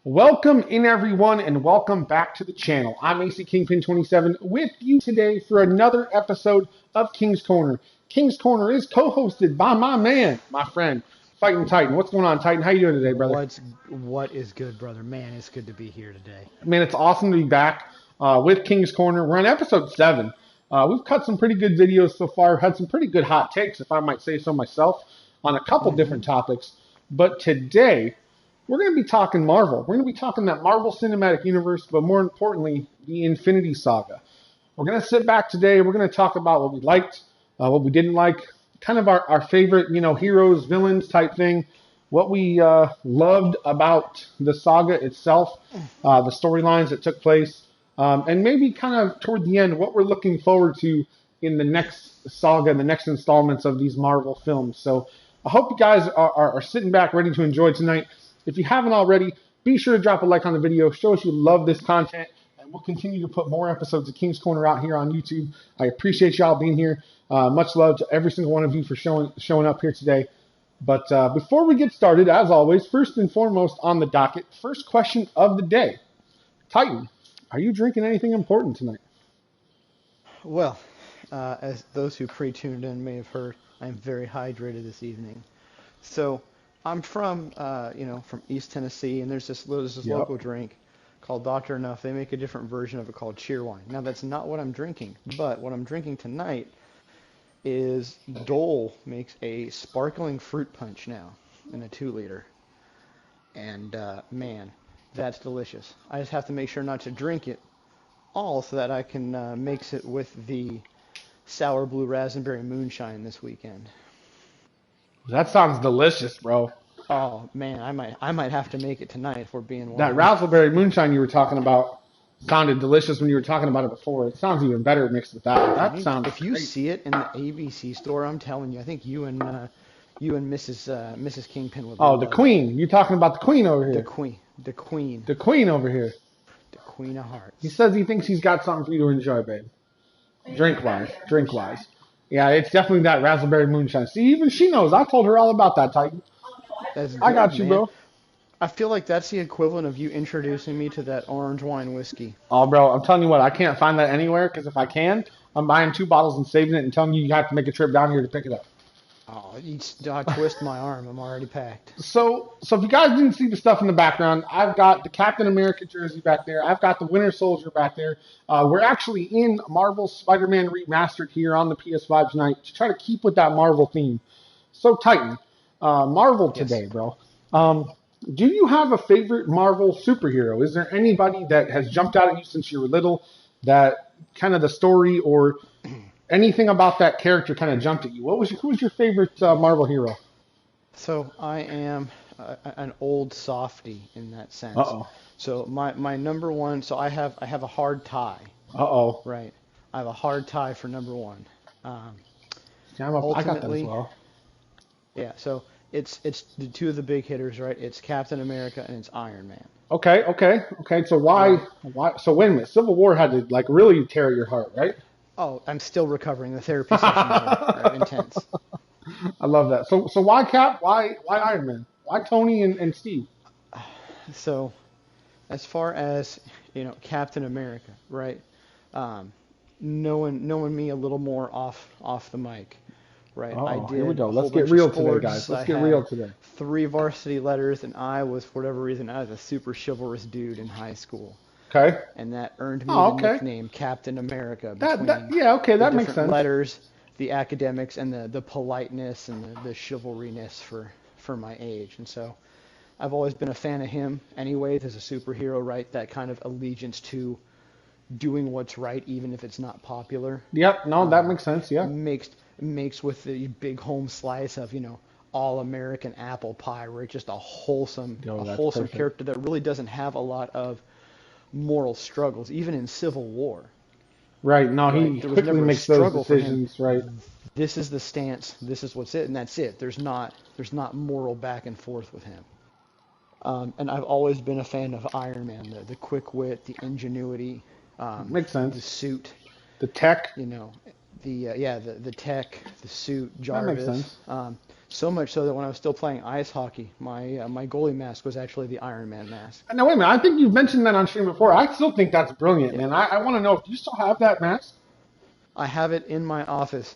Welcome in everyone and welcome back to the channel. I'm AC Kingpin27 with you today for another episode of King's Corner. King's Corner is co-hosted by my man, my friend, Fighting Titan. What's going on, Titan? How you doing today, brother? What is good, brother? Man, it's good to be here today. Man, it's awesome to be back with King's Corner. We're on episode 7. We've cut some pretty good videos so far, had some pretty good hot takes, if I might say so myself, on a couple different topics. But today, we're going to be talking Marvel. We're going to be talking that Marvel Cinematic Universe, but more importantly, the Infinity Saga. We're going to sit back today. We're going to talk about what we liked, what we didn't like, kind of our favorite, heroes, villains type thing, what we loved about the saga itself, the storylines that took place, and maybe kind of toward the end, what we're looking forward to in the next saga and the next installments of these Marvel films. So I hope you guys are sitting back ready to enjoy tonight. If you haven't already, be sure to drop a like on the video. Show us you love this content, and we'll continue to put more episodes of King's Corner out here on YouTube. I appreciate y'all being here. Much love to every single one of you for showing up here today. But before we get started, as always, first and foremost on the docket, first question of the day. Titan, are you drinking anything important tonight? Well, as those who pre-tuned in may have heard, I'm very hydrated this evening. So I'm from East Tennessee, and there's this local drink called Dr. Enough. They make a different version of it called Cheerwine. Now, that's not what I'm drinking, but what I'm drinking tonight is Dole makes a sparkling fruit punch now in a 2-liter. And, man, that's delicious. I just have to make sure not to drink it all so that I can mix it with the sour blue raspberry moonshine this weekend. That sounds delicious, bro. Oh man, I might have to make it tonight if we're being honest. That raspberry moonshine you were talking about sounded delicious when you were talking about it before. It sounds even better mixed with that. That sounds If you great. see it in the ABC store, I'm telling you, I think you and Mrs. Kingpin will. Oh, the Queen. You're talking about the Queen over here. The Queen. The Queen over here. The Queen of Hearts. He says he thinks he's got something for you to enjoy, babe. Drink-wise. Yeah, it's definitely that raspberry moonshine. See, even she knows. I told her all about that, Titan. That's good, I got you, man. bro. I feel like that's the equivalent of you introducing me to that orange wine whiskey. Oh, bro, I'm telling you what, I can't find that anywhere, because if I can, I'm buying 2 bottles and saving it and telling you have to make a trip down here to pick it up. Oh, I twist my arm. I'm already packed. So if you guys didn't see the stuff in the background, I've got the Captain America jersey back there. I've got the Winter Soldier back there. We're actually in Marvel's Spider-Man Remastered here on the PS5 tonight to try to keep with that Marvel theme. So, Titan, Marvel today, bro. Do you have a favorite Marvel superhero? Is there anybody that has jumped out at you since you were little that kind of the story or anything about that character kind of jumped at you? Who was your favorite Marvel hero? So I am an old softie in that sense. Uh-oh. So my number one. So I have a hard tie. Uh-oh. Right. I have a hard tie for number one. Yeah, I got that as well. Yeah. So it's the two of the big hitters, right? It's Captain America and it's Iron Man. Okay. So why? So wait a minute. Civil War had to really tear at your heart, right? Oh, I'm still recovering. The therapy session are intense. I love that. So why Cap? Why Iron Man? Why Tony and Steve? So, as far as Captain America, right? Knowing me a little more off the mic, right? Oh, here we go. Let's get real today, guys. Let's get real today. 3 varsity letters, and I was, for whatever reason, I was a super chivalrous dude in high school. Okay. And that earned me the nickname Captain America. That makes sense. Letters, the academics, and the politeness and the chivalryness for my age. And so I've always been a fan of him anyways as a superhero, right? That kind of allegiance to doing what's right even if it's not popular. Yep, no, that makes sense, yeah. Mixed with the big home slice of, all American apple pie, where it's just a wholesome character that really doesn't have a lot of moral struggles, even in Civil War. Right. No, he quickly makes those decisions. Right. This is the stance. This is what's it, and that's it. There's not moral back and forth with him. And I've always been a fan of Iron Man. The quick wit, the ingenuity. Makes sense. The suit. The tech. the tech, the suit, That makes Jarvis. sense. So much so that when I was still playing ice hockey, my goalie mask was actually the Iron Man mask. Now, wait a minute. I think you've mentioned that on stream before. I still think that's brilliant, Yeah. man. I want to know, do you still have that mask? I have it in my office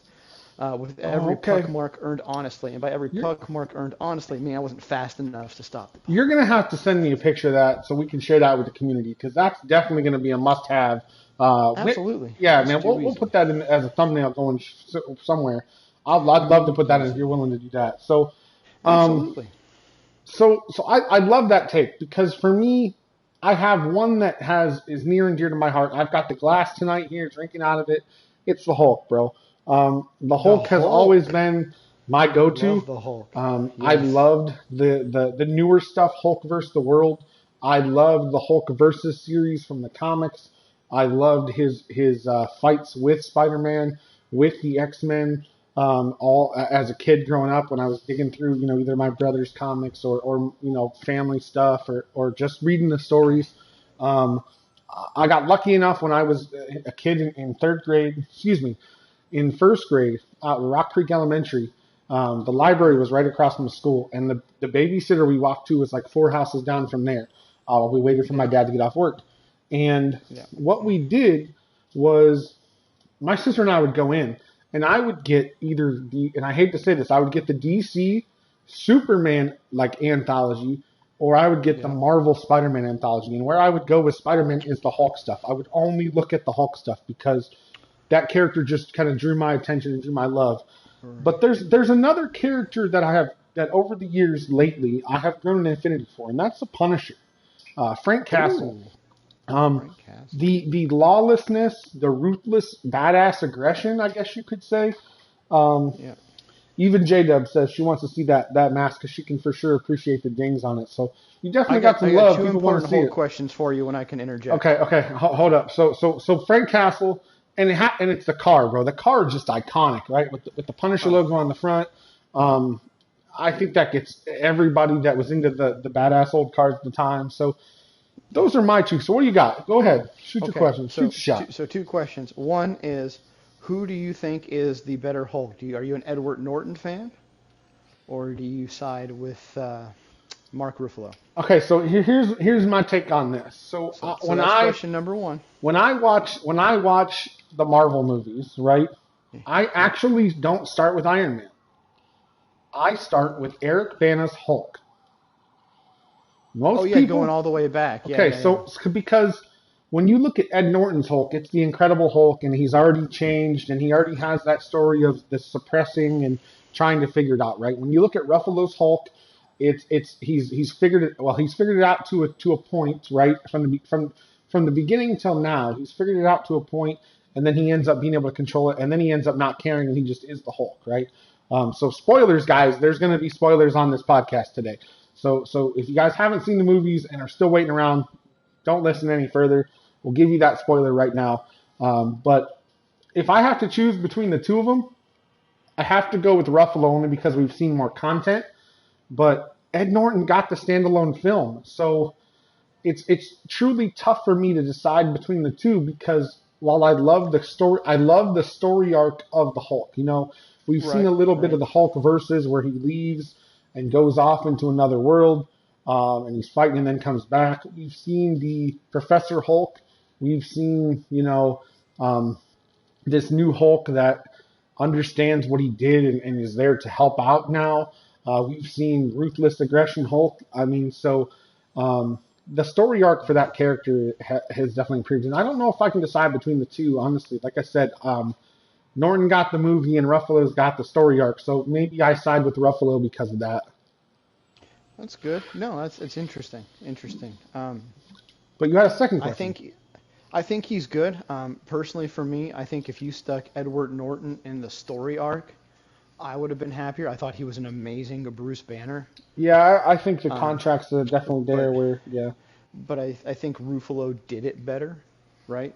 with Oh, every okay. puck mark earned honestly. And by every You're, puck mark earned honestly, I mean I wasn't fast enough to stop the puck. you're going to have to send me a picture of that so we can share that with the community because that's definitely going to be a must-have. Absolutely. Yeah, It's man. too We'll easy. put that in as a thumbnail going somewhere. I'd love to put that in if you're willing to do that. So, um, Absolutely. I love that take because for me, I have one that is near and dear to my heart. I've got the glass tonight here, drinking out of it. It's the Hulk, bro. The The Hulk has always Hulk. been my Love go-to. the Hulk. I Yes. loved the newer stuff, Hulk versus the World. I loved the Hulk versus series from the comics. I loved his fights with Spider-Man, with the X-Men. All as a kid growing up, when I was digging through, either my brother's comics or family stuff or just reading the stories. Um, I got lucky enough when I was a kid in third grade. Excuse me, in first grade at Rock Creek Elementary. The library was right across from the school, and the babysitter we walked to was like 4 houses down from there. We waited for my Yeah. dad to get off work. And Yeah. what we did was my sister and I would go in, and I would get and I hate to say this, I would get the DC Superman like anthology, or I would get the Yeah. Marvel Spider-Man anthology. And where I would go with Spider-Man is the Hulk stuff. I would only look at the Hulk stuff because that character just kind of drew my attention and drew my love. But Right. there's another character that over the years lately I have grown an affinity for, and that's the Punisher, Frank Castle. Ooh. Um, Frank Castle. the lawlessness, the ruthless, badass aggression, I guess you could say. Um, Yeah. even J Dub says she wants to see that mask because she can for sure appreciate the dings on it. So you definitely got I some got love. two People want to important see Hulk it. questions for you when I can interject. Okay, hold up. So Frank Castle, and it's the car, bro. The car is just iconic, right? With the Punisher Oh, logo on the front. Um, I think that gets everybody that was into the badass old cars at the time. So those are my two. So what do you got? Go ahead, shoot your okay. question, shoot your shot. Two questions. One is, who do you think is the better Hulk? Are you an Edward Norton fan, or do you side with Mark Ruffalo? Okay, so here's my take on this. So So that's question number one. when I watch the Marvel movies, right? I Yeah. actually don't start with Iron Man. I start with Eric Bana's Hulk. Oh Most yeah, going people, all the way back. Yeah, okay, yeah, yeah. so because when you look at Ed Norton's Hulk, it's the Incredible Hulk, and he's already changed, and he already has that story of the suppressing and trying to figure it out, right? When you look at Ruffalo's Hulk, he's figured it well. He's figured it out to a point, right? From the beginning till now, he's figured it out to a point, and then he ends up being able to control it, and then he ends up not caring, and he just is the Hulk, right? So spoilers, guys. There's going to be spoilers on this podcast today. So if you guys haven't seen the movies and are still waiting around, don't listen any further. We'll give you that spoiler right now. But if I have to choose between the two of them, I have to go with Ruffalo only because we've seen more content. But Ed Norton got the standalone film, so it's truly tough for me to decide between the two because while I love the story arc of the Hulk. We've seen a Right, little bit of right. the Hulk versus where he leaves and goes off into another world, and he's fighting and then comes back. We've seen the Professor Hulk. We've seen this new Hulk that understands what he did and is there to help out now. We've seen Ruthless Aggression Hulk. I mean, so the story arc for that character has definitely improved. And I don't know if I can decide between the two, honestly. Like I said, Norton got the movie and Ruffalo's got the story arc. So maybe I side with Ruffalo because of that. That's good. No, it's interesting. Interesting. But you had a second I question. think I think he's good. Personally, for me, I think if you stuck Edward Norton in the story arc, I would have been happier. I thought he was an amazing Bruce Banner. Yeah, I think the contracts are definitely there But yeah. but I think Ruffalo did it better, right?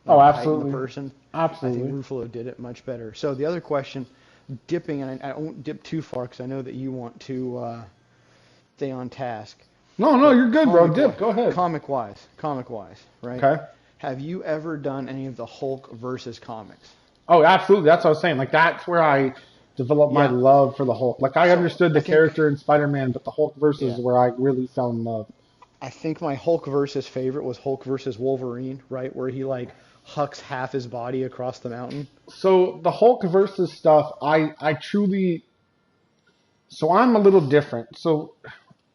Oh, Heighten the absolutely. person. I think Absolutely. Ruffalo did it much better. So the other question, dipping, and I won't dip too far because I know that you want to stay on task. No, But you're good, bro. Dip, go ahead. comic wise, right? Okay. Have you ever done any of the Hulk versus comics? Oh, absolutely. That's what I was saying. Like that's where I developed my Yeah. love for the Hulk. Like I So understood I the think, character in Spider-Man, but the Hulk versus yeah, is where I really fell in love. I think my Hulk versus favorite was Hulk versus Wolverine, right, where he like hucks half his body across the mountain. So the Hulk versus stuff, I truly. So I'm a little different. So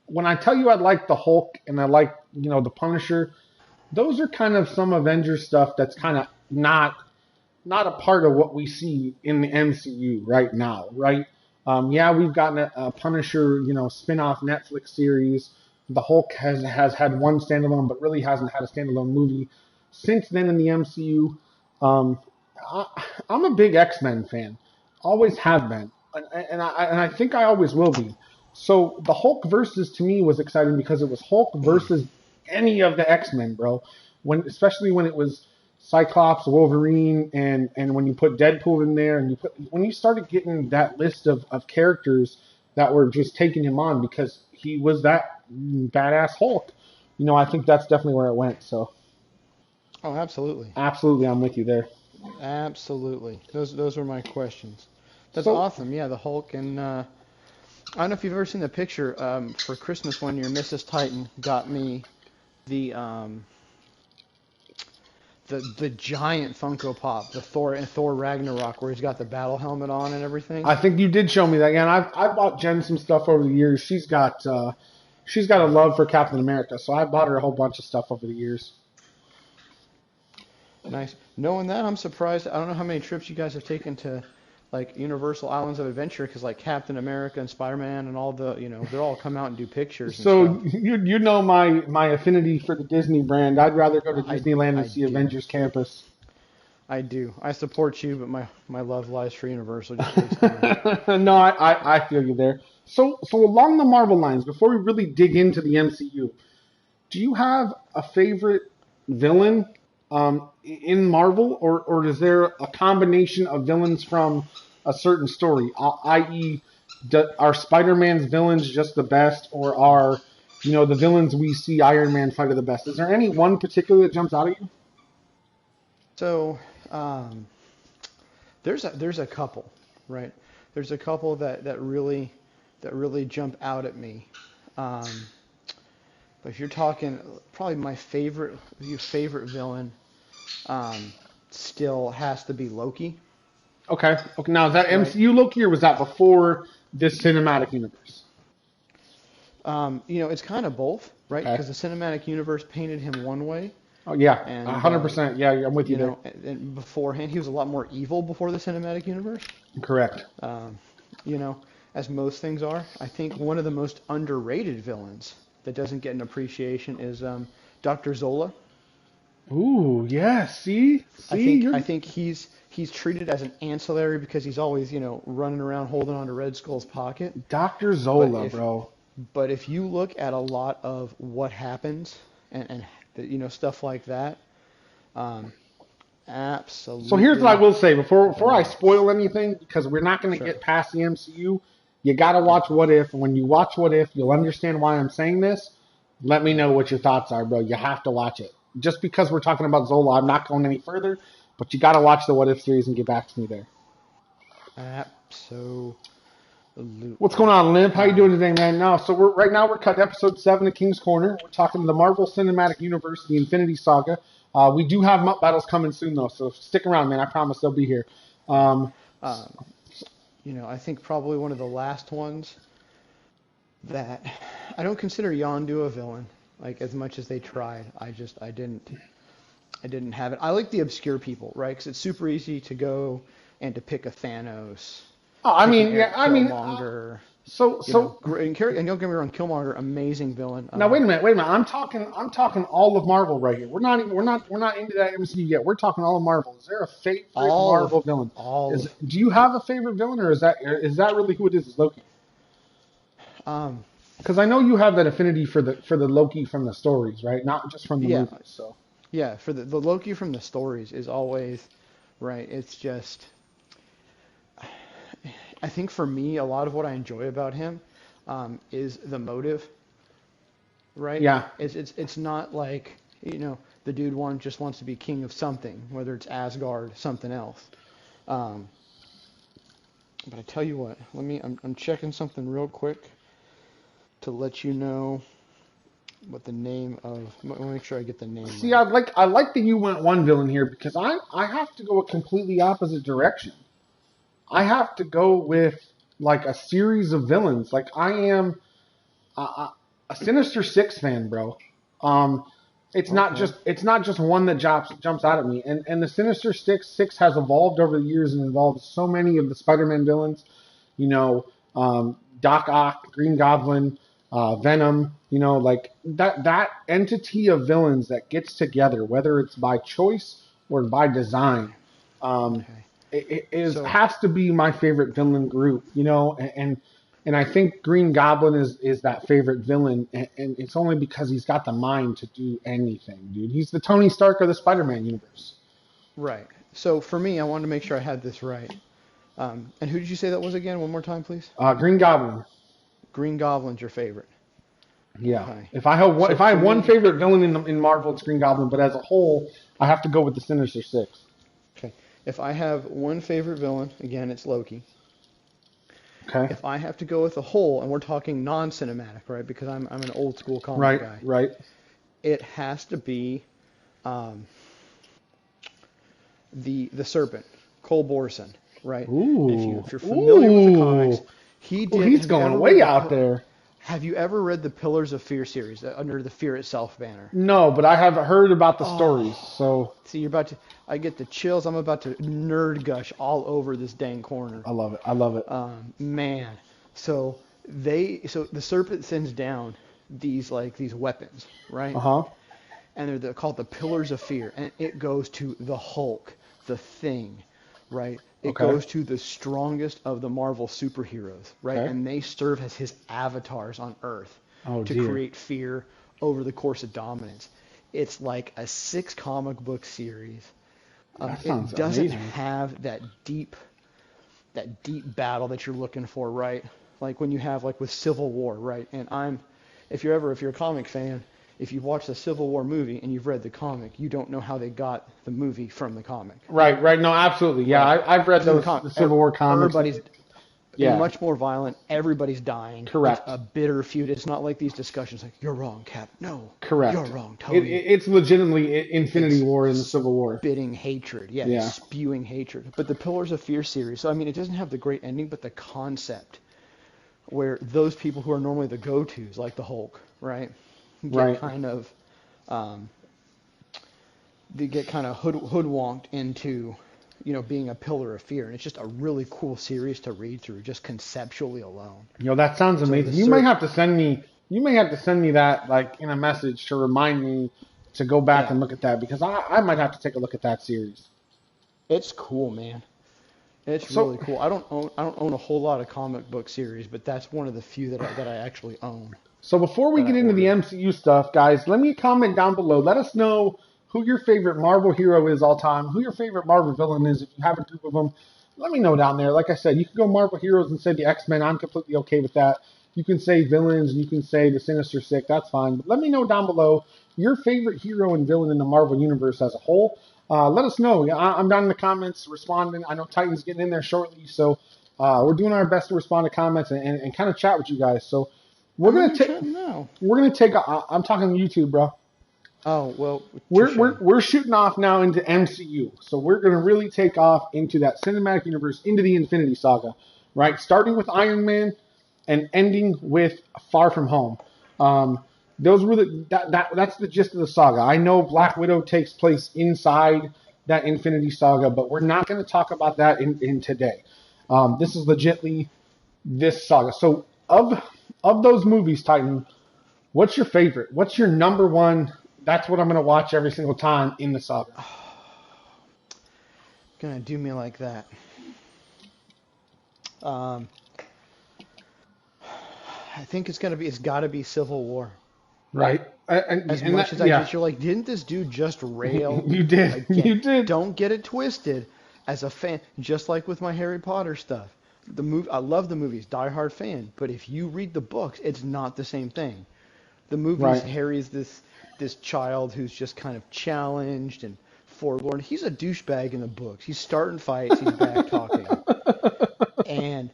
when I tell you I like the Hulk and I like the Punisher, those are kind of some Avengers stuff that's kind of not a part of what we see in the MCU right now, right? Yeah, we've gotten a Punisher, spin-off Netflix series. The Hulk has had one standalone, but really hasn't had a standalone movie since then in the MCU. Um, I, I'm a big X-Men fan, always have been, and I think I always will be. So the Hulk versus to me was exciting because it was Hulk versus any of the X-Men, bro. Especially when it was Cyclops, Wolverine, and when you put Deadpool in there, and when you started getting that list of characters that were just taking him on because he was that badass Hulk, I think that's definitely where it went. So Oh, absolutely. absolutely, I'm with you there. Absolutely. Those were my questions. That's So awesome. Yeah, the Hulk and I don't know if you've ever seen the picture. For Christmas one year, Mrs. Titan got me the the giant Funko Pop, the Thor Ragnarok, where he's got the battle helmet on and everything. I think you did show me that, yeah. And I've bought Jen some stuff over the years. She's got a love for Captain America, so I bought her a whole bunch of stuff over the years. Nice. Knowing that, I'm surprised. I don't know how many trips you guys have taken to like Universal Islands of Adventure, because like Captain America and Spider-Man and all the, they're all come out and do pictures and So stuff. you know my affinity for the Disney brand. I'd rather go to I Disneyland and I see do. Avengers Campus. I do. I support you, but my love lies for Universal. Just takes time. No, I feel you there. So along the Marvel lines, before we really dig into the MCU, do you have a favorite villain in Marvel, or is there a combination of villains from a certain story, i.e., are Spider-Man's villains just the best, or are the villains we see Iron Man fight are the best? Is there any one particular that jumps out at you? So, um, there's a couple, right? There's a couple that really jump out at me. Um, but if you're talking, probably my favorite villain um, still has to be Loki, Okay. Okay. Now is that right? MCU Loki, or was that before this cinematic universe? It's kind of both, right? Okay. Because the cinematic universe painted him one way, Oh yeah, and 100%. Yeah, I'm with you there. and beforehand he was a lot more evil before the cinematic universe. Correct. Um, you know, as most things are. I think one of the most underrated villains that doesn't get an appreciation is Dr. Zola. Ooh, yeah. I See, think you're I think he's treated as an ancillary because he's always running around holding on to Red Skull's pocket. Dr. But Zola, if bro. but if you look at a lot of what happens and stuff like that, um, So here's what I absolutely will say before I bananas. spoil anything, because we're not going to Sure. get past the MCU. You got to Yeah. watch What If, and when you watch What If, you'll understand why I'm saying this. Let me Yeah. know what your thoughts are, bro. You have to watch it. Just because we're talking about Zola, I'm not going any further, but you got to watch the What If series and get back to me there. Absolutely. What's going on, Limp? How you doing Um, today, man? No, so we're cutting episode 7 of King's Corner. We're talking the Marvel Cinematic Universe, the Infinity Saga. We do have MUP battles coming soon though, so stick around, man. I promise they'll be here. Um, um, I think probably one of the last ones that I don't consider Yondu a villain, like as much as they tried. I didn't have it. I like the obscure people, right? Because it's super easy to go and to pick a Thanos, I pick an mean, yeah, Eric I mean, Killmonger. so so And don't get me wrong, Killmonger, amazing villain. now wait a minute. I'm talking all of Marvel right here. We're not into that MCU yet. We're talking all of Marvel. Is there a favorite All of Marvel villain? all of Do you have a favorite villain, or is that really who it is? Is Loki? um Because I know you have that affinity for the Loki from the stories, right? Not just from the yeah, movies. So for the Loki from the stories is always right. It's just I think for me, a lot of what I enjoy about him is the motive, right? yeah, It's not like the dude just wants to be king of something, whether it's Asgard, something else. Um, but I tell you what, I'm checking something real quick to let you know what the name of. Let me make sure I get the name See, right. I like that you went one villain here because I have to go a completely opposite direction. I have to go with like a series of villains. Like I am a Sinister Six fan, bro. Um, Okay. it's not just one that jumps out at me. And the Sinister Six has evolved over the years and involved so many of the Spider-Man villains. You know, Doc Ock, Green Goblin, Venom. You know, like that entity of villains that gets together, whether it's by choice or by design. Um, Okay. it is So has to be my favorite villain group. You know, and I think Green Goblin is that favorite villain, and it's only because he's got the mind to do anything, dude. He's the Tony Stark of the Spider-Man universe. right. So for me, I wanted to make sure I had this right. And who did you say that was again? One more time, please. Green Goblin, Green Goblin's your favorite. yeah. Okay. If So I for have one me, favorite villain in Marvel, it's Green Goblin. But as a whole, I have to go with the Sinister Six. okay, if I have one favorite villain, again, it's Loki. Okay. If I have to go with a whole, and we're talking non-cinematic, right? Because I'm an old school comic Right. guy. Right. It has to be um, the Serpent, Cole Borson, right? And Ooh. if you're familiar with the comics, Ooh. he Oh, did. he's Have you going ever read way the out there. Have you ever read the Pillars of Fear series under the Fear Itself banner? No, but I have heard about the stories. Oh, So see, you're about to. I get the chills. I'm about to nerd gush all over this dang corner. I love it. I love it. Man, so so the serpent sends down these weapons, right? Uh huh. And they're called the Pillars of Fear, and it goes to the Hulk, the Thing, right? It Okay. goes to the strongest of the Marvel superheroes, right? Okay. And they serve as his avatars on Earth Oh to dear. create fear over the course of dominance. It's like a 6 comic book series. That sounds It doesn't amazing. have that deep battle that you're looking for, right? Like when you have like with Civil War, right? And if you're a comic fan, if you've watched the Civil War movie and you've read the comic, you don't know how they got the movie from the comic, Right, right. No, absolutely. Yeah, right? I've read Because in the those comic, the Civil War comics. everybody's Yeah, much more violent. Everybody's dying. It's correct, a bitter feud. It's not like these discussions like you're wrong, Cap. No, you're correct. wrong, Tony. It's legitimately Infinity It's War in the Civil War. spitting hatred. Yeah, it's Yeah, spewing hatred. But the Pillars of Fear series. So I mean, it doesn't have the great ending, but the concept where those people who are normally the go-tos, like the Hulk, right, get right. kind of um, they get kind of hoodwinked into, being a pillar of fear, and it's just a really cool series to read through, just conceptually alone. That sounds So the amazing. Serp, You may have to send me that like in a message to remind me to go back yeah, and look at that because I might have to take a look at that series. it's cool, man. It's So really cool. I don't own a whole lot of comic book series, but that's one of the few that I actually own So before we that I get into the ordered. MCU stuff, guys, let me comment down below. Let us know who your favorite Marvel hero is all time, who your favorite Marvel villain is. If you have a group of them, let me know down there. Like I said, you can go Marvel heroes and say the X-Men. I'm completely okay with that. You can say villains. You can say the Sinister Six. That's fine. But let me know down below your favorite hero and villain in the Marvel universe as a whole. Let us know. Yeah, I'm down in the comments responding. I know Titan's getting in there shortly, so we're doing our best to respond to comments and kind of chat with you guys. So we're I'm in gonna there take chatting now. I'm talking YouTube, bro. Oh well, We're, touche. we're we're shooting off now into MCU, so we're gonna really take off into that cinematic universe, into the Infinity Saga, right? Starting with Iron Man and ending with Far From Home. Um, those were that's the gist of the saga. I know Black Widow takes place inside that Infinity Saga, but we're not going to talk about that in today. This is legitly this saga. So of those movies, Titan, what's your favorite? What's your number one? That's what I'm going to watch every single time in the saga. Gonna do me like that. Um, I think it's gotta be Civil War. Right? As And much that, as I yeah, just, you're like, didn't this dude just rail you did. again? You did. Don't get it twisted. As a fan, just like with my Harry Potter stuff, I love the movies, die hard fan. But if you read the books, it's not the same thing. The movies, Right. Harry's this child who's just kind of challenged and forlorn. He's a douchebag in the books. He's starting fights. He's back talking. And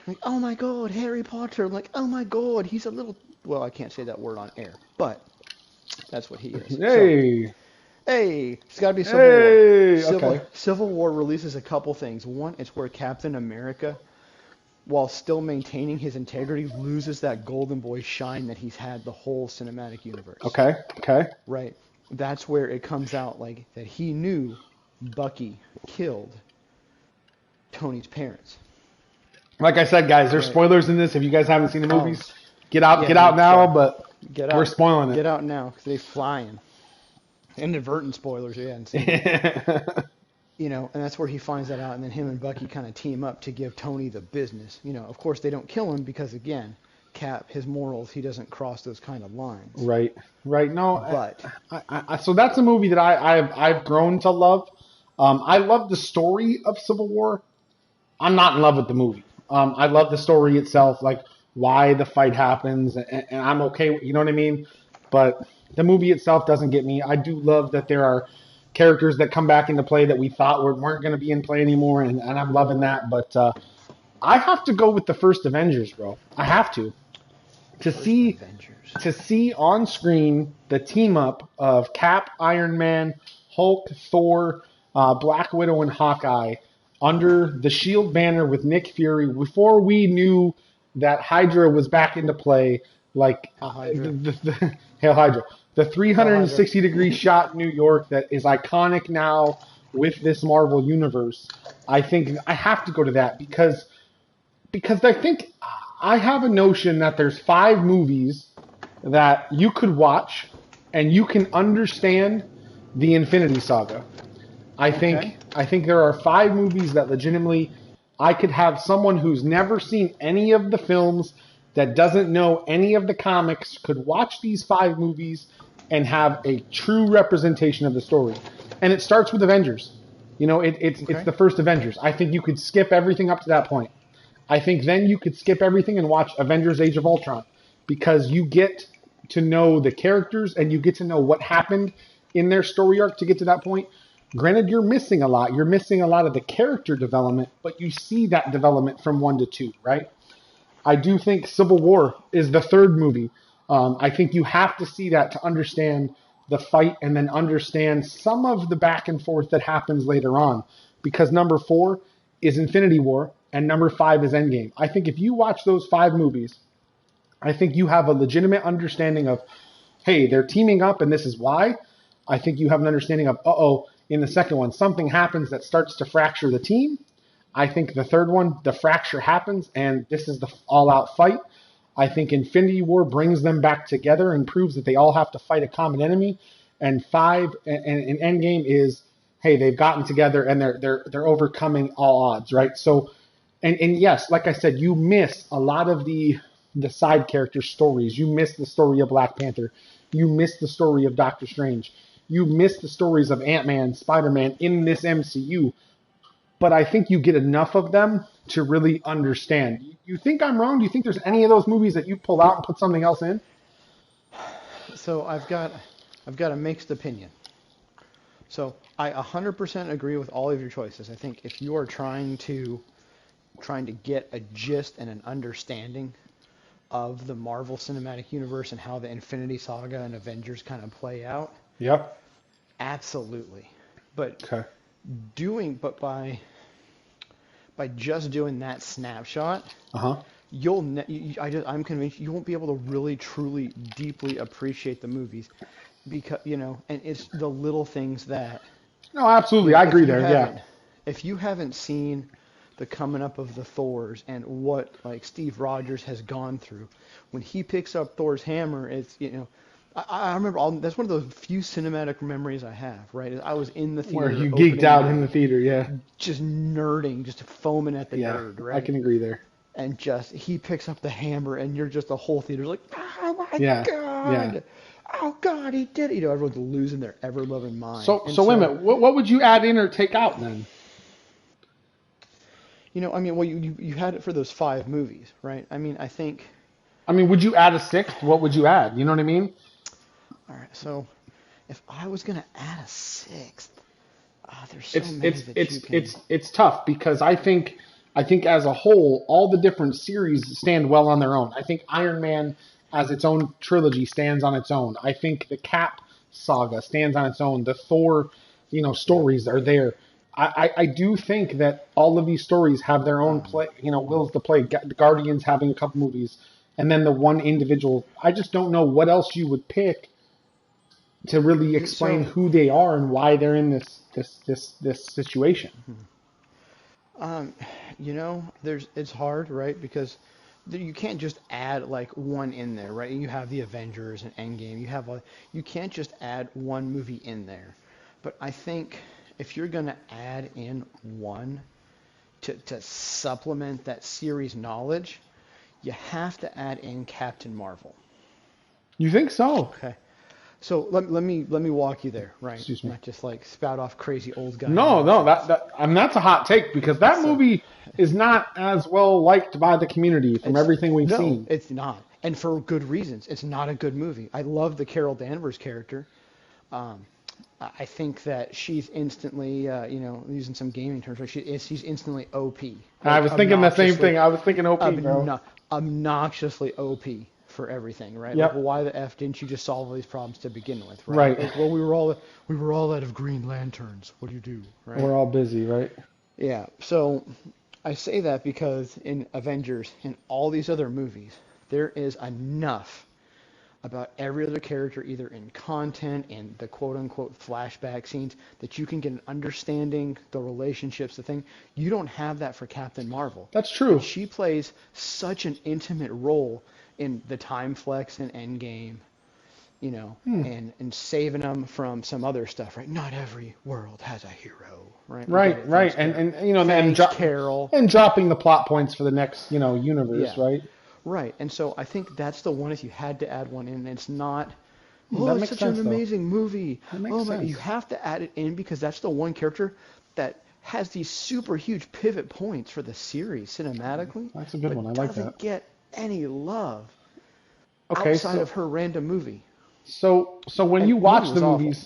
I'm like, oh my God, Harry Potter. I'm like, oh my God, he's a little. Well, I can't say that word on air, but that's what he is. Hey. So, hey, it's got to be Civil War. Okay. Civil War releases a couple things. One, it's where Captain America, while still maintaining his integrity, loses that golden boy shine that he's had the whole cinematic universe. Okay. Right. That's where it comes out like that he knew Bucky killed Tony's parents. Like I said, guys, there's spoilers in this. If you guys haven't seen the movies, get out now. But we're spoiling it. Get out now because they're flying. Inadvertent spoilers, you hadn't seen it. You know, and that's where he finds that out, and then him and Bucky kind of team up to give Tony the business. You know, of course they don't kill him because, again, Cap, his morals, he doesn't cross those kind of lines. Right. No, but so that's a movie that I've grown to love. I love the story of Civil War. I'm not in love with the movie. I love the story itself, like why the fight happens, and I'm okay with, you know what I mean? But the movie itself doesn't get me. I do love that there are characters that come back into play that we thought weren't going to be in play anymore, and I'm loving that. But I have to go with the first Avengers, bro. I have to. To see on screen the team up of Cap, Iron Man, Hulk, Thor, Black Widow, and Hawkeye under the Shield banner with Nick Fury before we knew that Hydra was back into play, like Hail Hydra. The 360-degree shot in New York that is iconic now with this Marvel universe. I think I have to go to that because I think I have a notion that there's 5 movies that you could watch and you can understand the Infinity Saga. I think there are 5 movies that legitimately I could have someone who's never seen any of the films, that doesn't know any of the comics, could watch these 5 movies and have a true representation of the story. And it starts with Avengers. You know, it's the first Avengers. I think you could skip everything up to that point. I think then you could skip everything and watch Avengers Age of Ultron, because you get to know the characters and you get to know what happened in their story arc to get to that point. Granted, you're missing a lot. You're missing a lot of the character development, but you see that development from 1 to 2, right? I do think Civil War is the 3rd movie. I think you have to see that to understand the fight and then understand some of the back and forth that happens later on. Because number 4 is Infinity War and number 5 is Endgame. I think if you watch those 5 movies, I think you have a legitimate understanding of, hey, they're teaming up and this is why. I think you have an understanding of, in the second one, something happens that starts to fracture the team. I think the 3rd one, the fracture happens, and this is the all-out fight. I think Infinity War brings them back together and proves that they all have to fight a common enemy. And 5 and Endgame is, hey, they've gotten together and they're overcoming all odds, right? So, and yes, like I said, you miss a lot of the side character stories. You miss the story of Black Panther. You miss the story of Doctor Strange. You miss the stories of Ant-Man, Spider-Man in this MCU. But I think you get enough of them to really understand. You think I'm wrong? Do you think there's any of those movies that you pull out and put something else in? So I've got a mixed opinion. So I 100% agree with all of your choices. I think if you are trying to get a gist and an understanding of the Marvel Cinematic Universe and how the Infinity Saga and Avengers kind of play out, yep, absolutely. But by just doing that snapshot, I'm convinced you won't be able to really, truly, deeply appreciate the movies, because and it's the little things that. No, absolutely, I agree there. Yeah. If you haven't seen the coming up of the Thors and what like Steve Rogers has gone through, when he picks up Thor's hammer, it's I remember that's one of those few cinematic memories I have, right? I was in the theater. Where you geeked out in the theater, yeah. Just nerding, just foaming at the nerd, right? I can agree there. And he picks up the hammer and you're just the whole theater's like, oh my God. Yeah. Oh God, he did it. Everyone's losing their ever-loving mind. So wait a minute. What would you add in or take out then? Well, you had it for those 5 movies, right? Would you add a 6th? What would you add? You know what I mean? All right, so if I was going to add a 6th, There's so it's many it's that it's you can. it's tough because I think as a whole, all the different series stand well on their own. I think Iron Man as its own trilogy stands on its own. I think the Cap saga stands on its own. The Thor, Yeah. stories are there. I do think that all of these stories have their own Um, play, wills to play. The Guardians having a couple movies, and then the one individual. I just don't know what else you would pick to really explain so, who they are and why they're in this situation. um, it's hard, right? Because you can't just add like one in there, right? You have the Avengers and Endgame. You can't just add one movie in there. But I think if you're gonna add in one to supplement that series knowledge, you have to add in Captain Marvel. You think so? Okay. So let me walk you there, right? Excuse me. Not just like spout off crazy old guy No, no, nonsense. that's a hot take because that So movie is not as well liked by the community from it's everything we've no, seen. it's not, and for good reasons. It's not a good movie. I love the Carol Danvers character. Um, I think that she's instantly, using some gaming terms, right? She's instantly OP, I like was thinking the same obnoxiously, thing. I was thinking OP, bro. obnoxiously OP for everything, right? Like, well, Yep. why the f didn't you just solve all these problems to begin with, right? Right. Like, well, we were all out of Green Lanterns. What do you do, right? We're all busy, right? Yeah. So I say that because in Avengers and all these other movies, there is enough about every other character, either in content and the quote unquote flashback scenes, that you can get an understanding, the relationships, the thing. You don't have that for Captain Marvel. That's And true. she plays such an intimate role in the time flex and Endgame, Hmm. and saving them from some other stuff, right? Not every world has a hero, right? We get Right, it. right, Thanks, Carol. and Thanks, Carol. and dropping the plot points for the next, universe, Yeah. right? Right. And so I think that's the one if you had to add one in, it's not, That oh, it's makes such an sense, though. amazing movie. That makes Oh my, you sense. have to add it in because that's the one character that has these super huge pivot points for the series cinematically, That's a good one. I but like that. doesn't get any love Okay, outside so of her random movie. so when And you the movie watch the was awful.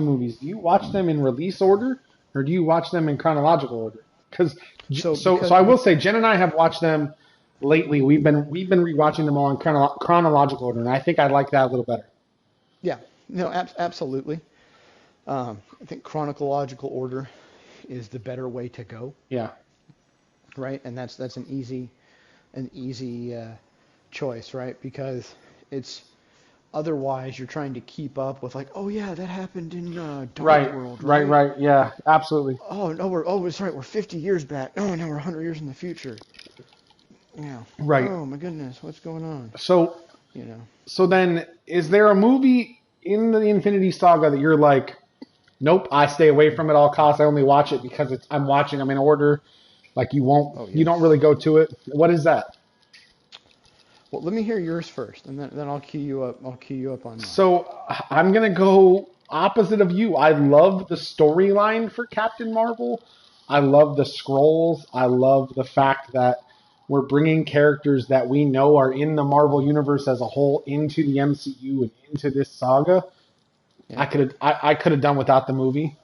movies, do you watch them in release order or do you watch them in chronological order? Because So so because I will say Jen and I have watched them lately. We've been rewatching them all in chronological order, and I think I like that a little better. yeah, no, absolutely. I think chronological order is the better way to go, Yeah. right? And that's an easy choice, right? Because it's otherwise you're trying to keep up with like, oh yeah, that happened in Dark Right. World, Right. right? Right. Yeah. Absolutely. Oh no, it's right, we're 50 years back. Oh, now we're 100 years in the future. Yeah. Right. Oh my goodness, what's going on? So You know. so then, is there a movie in the Infinity Saga that you're like, nope, I stay away from it at all costs. I only watch it because I'm watching them in order. Like Oh you don't yes. really go to it. What is that? Well, let me hear yours first, and then I'll cue you up. I'll cue you up on mine. So I'm gonna go opposite of you. I love the storyline for Captain Marvel. I love the scrolls. I love the fact that we're bringing characters that we know are in the Marvel universe as a whole into the MCU and into this saga. Yeah. I could have done without the movie.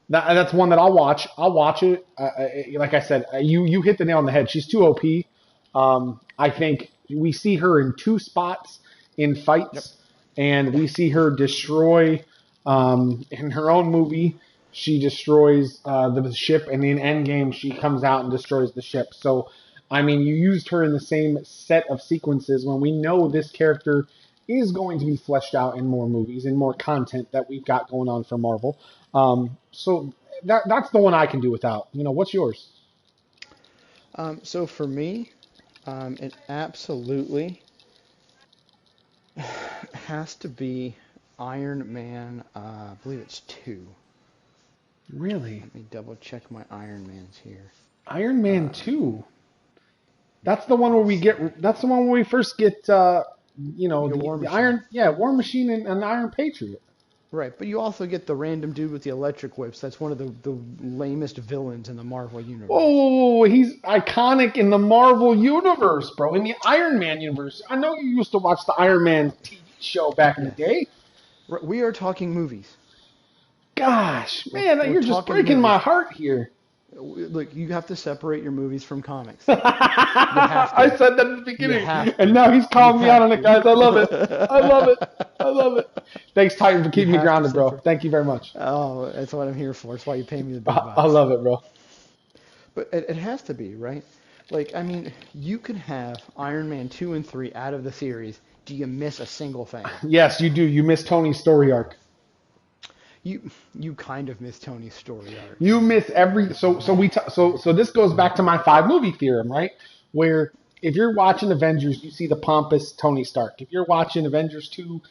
That's one that I'll watch. I'll watch it. Like I said, you hit the nail on the head. She's too OP. I think we see her in two spots in Yep. fights, and we see her destroy. In her own movie, she destroys the ship, and in Endgame, she comes out and destroys the ship. So, I mean, you used her in the same set of sequences when we know this character is going to be fleshed out in more movies and more content that we've got going on for Marvel. So that's the one I can do without. What's yours? So for me, it absolutely has to be Iron Man. I believe it's two. Really? Let me double check my Iron Mans here. Iron Man Uh, 2. That's the one where let's we see. get. That's the one where we first get. Your War The Machine. Iron. Yeah, War Machine and Iron Patriot. Right, but you also get the random dude with the electric whips. That's one of the lamest villains in the Marvel universe. Oh, he's iconic in the Marvel universe, bro. In the Iron Man universe. I know you used to watch the Iron Man TV show back in the Yes. day. We are talking movies. Gosh, man, We're you're just talking breaking my movies. heart here. Look, you have to separate your movies from comics. You have to. I said that at the You beginning, have and to. now he's You calling me out have on it, to. guys. I love it. I love it. I love it. Thanks, Titan, for You keeping me have to grounded, bro. separate. Thank you very much. Oh, that's what I'm here for. That's why you pay me the big I bucks. love it, bro. But it has to be, right? Like, I mean, you can have Iron Man 2 and 3 out of the series. Do you miss a single thing? Yes, you do. You miss Tony's story arc. You kind of miss Tony's story arc. You miss every so this goes back to my 5 movie theorem, right? Where if you're watching Avengers, you see the pompous Tony Stark. If you're watching Avengers 2,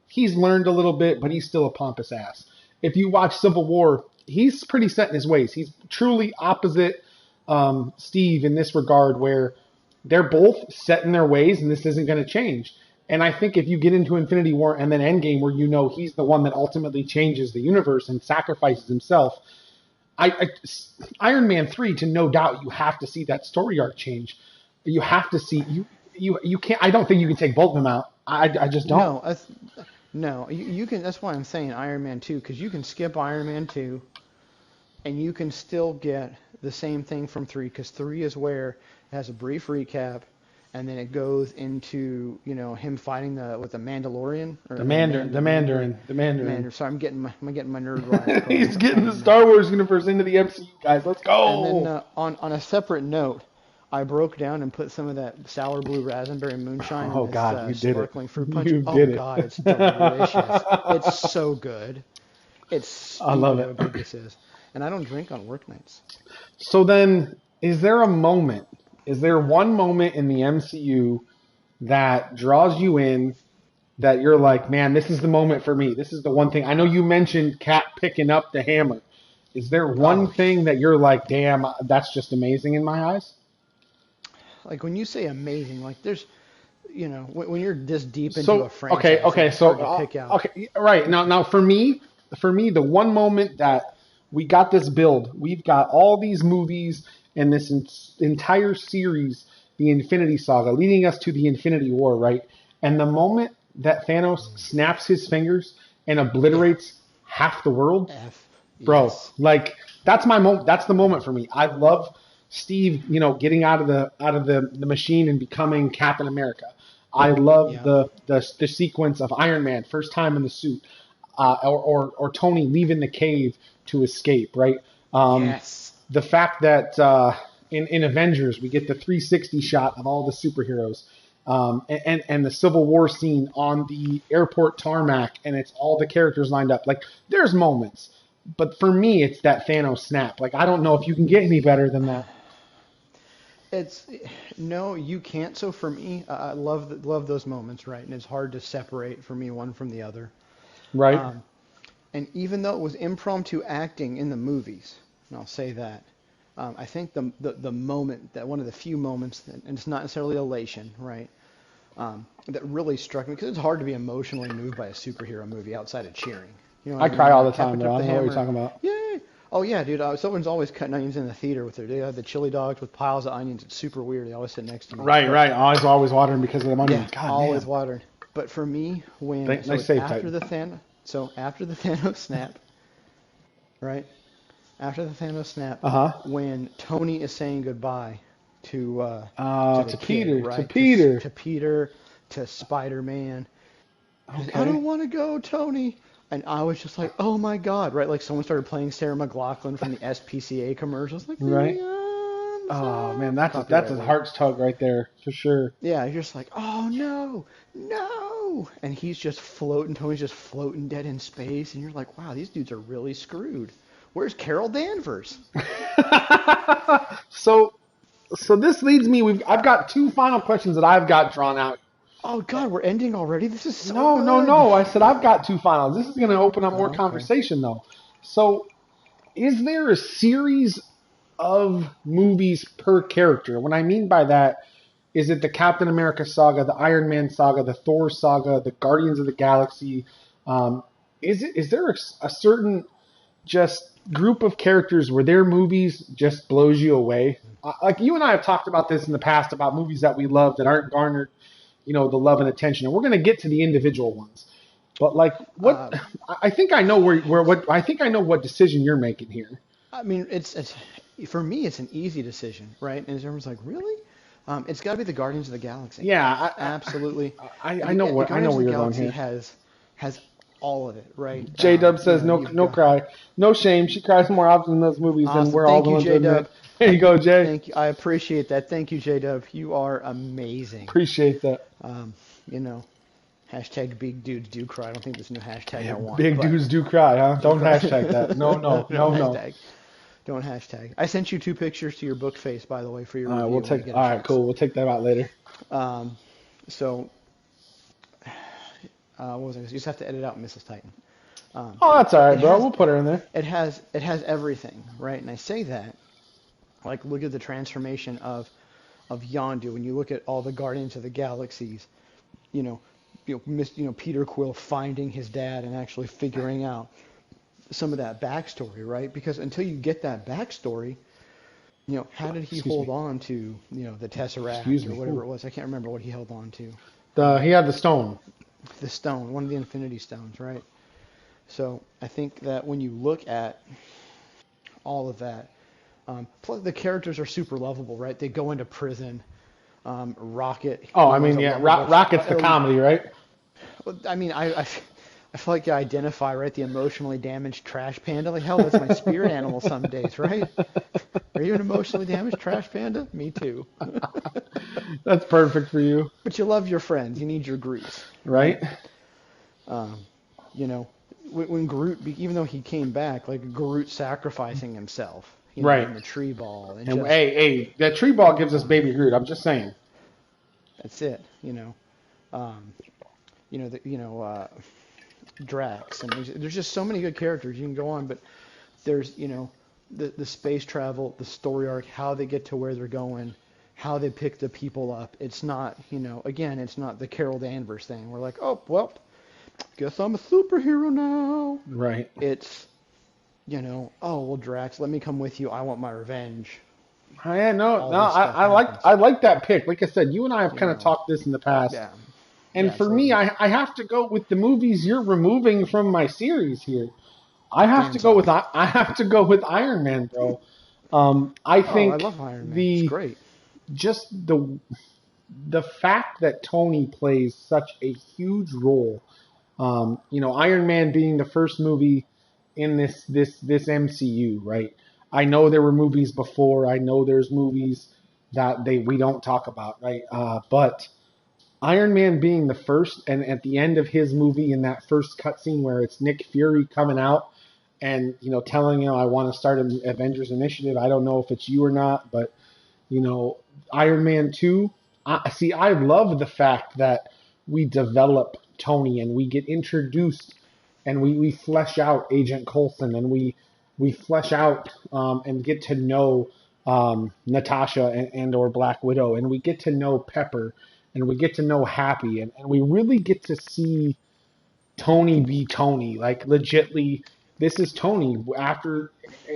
he's learned a little bit, but he's still a pompous ass. If you watch Civil War, he's pretty set in his ways. He's truly opposite Steve in this regard, where they're both set in their ways, and this isn't going to change. And I think if you get into Infinity War and then Endgame, where you know he's the one that ultimately changes the universe and sacrifices himself, Iron Man 3, to no doubt, you have to see that story arc change. You have to see you can't. I don't think you can take both of them out. I just don't. No, you can. That's why I'm saying Iron Man 2, because you can skip Iron Man 2, and you can still get the same thing from 3, because 3 is where it has a brief recap, and then it goes into him fighting the Mandalorian or The Mandarin. Sorry, I'm getting my nerd rhymes. He's getting the Star Wars universe into the MCU, guys. Let's go. And then on a separite note, I broke down and put some of that sour blue raspberry moonshine in this sparkling fruit punch. God, it's delicious. It's so good. It's stupid I love it. how good this is. And I don't drink on work nights. So then, is there one moment in the MCU that draws you in, that you're like, man, this is the moment for me. This is the one thing. I know you mentioned Cap picking up the hammer. Is there one thing that you're like, damn, that's just amazing in my eyes? Like when you say amazing, like there's, when you're this deep into a franchise, it's hard to pick out. Okay, right. Now for me, the one moment that we got this build, we've got all these movies and this entire series, the Infinity Saga, leading us to the Infinity War, right? And the moment that Thanos snaps his fingers and obliterates half the world, bro, like that's my moment. That's the moment for me. I love Steve, getting out of the machine and becoming Captain America. I love the sequence of Iron Man first time in the suit, or Tony leaving the cave to escape. Right. The fact that in Avengers we get the 360 shot of all the superheroes, and the Civil War scene on the airport tarmac, and it's all the characters lined up. Like there's moments, but for me it's that Thanos snap. Like I don't know if you can get any better than that. No, you can't. So for me, I love those moments, right? And it's hard to separate for me one from the other, right? And even though it was impromptu acting in the movies, and I'll say that, I think the moment, that one of the few moments, and it's not necessarily elation, right? That really struck me, because it's hard to be emotionally moved by a superhero movie outside of cheering. I cry all the time, bro. I know what you're talking about. Yay! Oh yeah, dude. Someone's always cutting onions in the theater with they have the chili dogs with piles of onions. It's super weird. They always sit next to me. Right. Always watering because of the onions. Yeah, always watering. But for me, after the Thanos snap, right? After the Thanos snap, when Tony is saying goodbye to Peter, kid, right? to Peter, to Spider-Man. Okay. I don't want to go, Tony. And I was just like, oh my God, right? Like someone started playing Sarah McLachlan from the SPCA commercials. Like, right? Oh man, that's a heart's tug right there for sure. Yeah, you're just like, oh no, and he's just floating. Tony's just floating dead in space, and you're like, wow, these dudes are really screwed. Where's Carol Danvers? So this leads me. I've got 2 final questions that I've got drawn out. Oh God, we're ending already. This is so good. No. I said I've got 2 finals. This is going to open up more conversation, though. So, is there a series of movies per character? What I mean by that is it the Captain America saga, the Iron Man saga, the Thor saga, the Guardians of the Galaxy? Is there a certain just group of characters where their movies just blows you away? Like you and I have talked about this in the past about movies that we love that aren't garnered the love and attention. And we're going to get to the individual ones. But like, what Uh, I think I know where what I think I know what decision you're making here. I mean, it's for me, it's an easy decision, right? And everyone's like, really? It's got to be the Guardians of the Galaxy. Yeah, Absolutely. I know The where Guardians of you're the going Galaxy here. has all of it, right? J Dub says no You've no got cry, no shame. She cries more often in those movies than awesome. we're all Thank you, willing to J Dub. admit. There you go, Jay. Thank you. I appreciate that. Thank you, J Dub. You are amazing. Appreciate that. Um, you know, hashtag big dudes do cry. I don't think that's a new hashtag Yeah, I want, big but dudes do cry, huh? do Don't cry. hashtag that. No, no, No no, no. hashtag. Don't hashtag. I sent you 2 pictures to your book face, by the way, for your All right, review we'll when you take. get a All right, chance. cool. We'll take that out later. Um, so, what was I? You just have to edit out Mrs. Titan. Oh, that's all right, It bro. has We'll put her in there. it has everything, right? And I say that, like, look at the transformation of Yondu. When you look at all the Guardians of the Galaxies, you know, Peter Quill finding his dad and actually figuring out some of that backstory, right? Because until you get that backstory, how did he Excuse hold me. on to, the Excuse Tesseract or me. whatever Ooh. it was? I can't remember what he held on to. He had the stone. The stone, one of the Infinity Stones, right? So I think that when you look at all of that, plus the characters are super lovable, right? They go into prison. Rocket. Oh, He I winds mean, up yeah, loving both. Rocket's the comedy, right? I mean, I feel like you identify, right? The emotionally damaged trash panda. Like, hell, that's my spirit animal some days, right? Are you an emotionally damaged trash panda? Me too. That's perfect for you, But you love your friends. You need your Groots, right? right? Um, you know, when Groot, even though he came back, like Groot sacrificing himself, Right. in the tree ball, and And just hey, that tree ball gives us Baby Groot. I'm just saying. that's it. Um, Drax, and there's just so many good characters you can go on, but there's the space travel, the story arc, how they get to where they're going, how they pick the people up. It's not, again, it's not the Carol Danvers thing. We're like, oh well, guess I'm a superhero now. Right. It's oh well, Drax, let me come with you. I want my revenge. Yeah, no, All no, this stuff happens. I like that pick. Like I said, you and I have You kind of know, talked this in the past. yeah, And yeah, for me, absolutely. I have to go with the movies you're removing from my series here. I have to Hands go with off. I have to go with Iron Man, bro. I Oh, I think love Iron Man. It's the great. just the fact that Tony plays such a huge role. Iron Man being the first movie in this MCU, right? I know there were movies before. I know there's movies that we don't talk about, right? But Iron Man being the first, and at the end of his movie, in that first cutscene where it's Nick Fury coming out and telling I want to start an Avengers Initiative. I don't know if it's you or not, but you know, Iron Man 2. I love the fact that we develop Tony and we get introduced and we flesh out Agent Coulson and we flesh out and get to know Natasha and or Black Widow and we get to know Pepper and we get to know Happy and we really get to see Tony be Tony, like legitly. This is Tony after,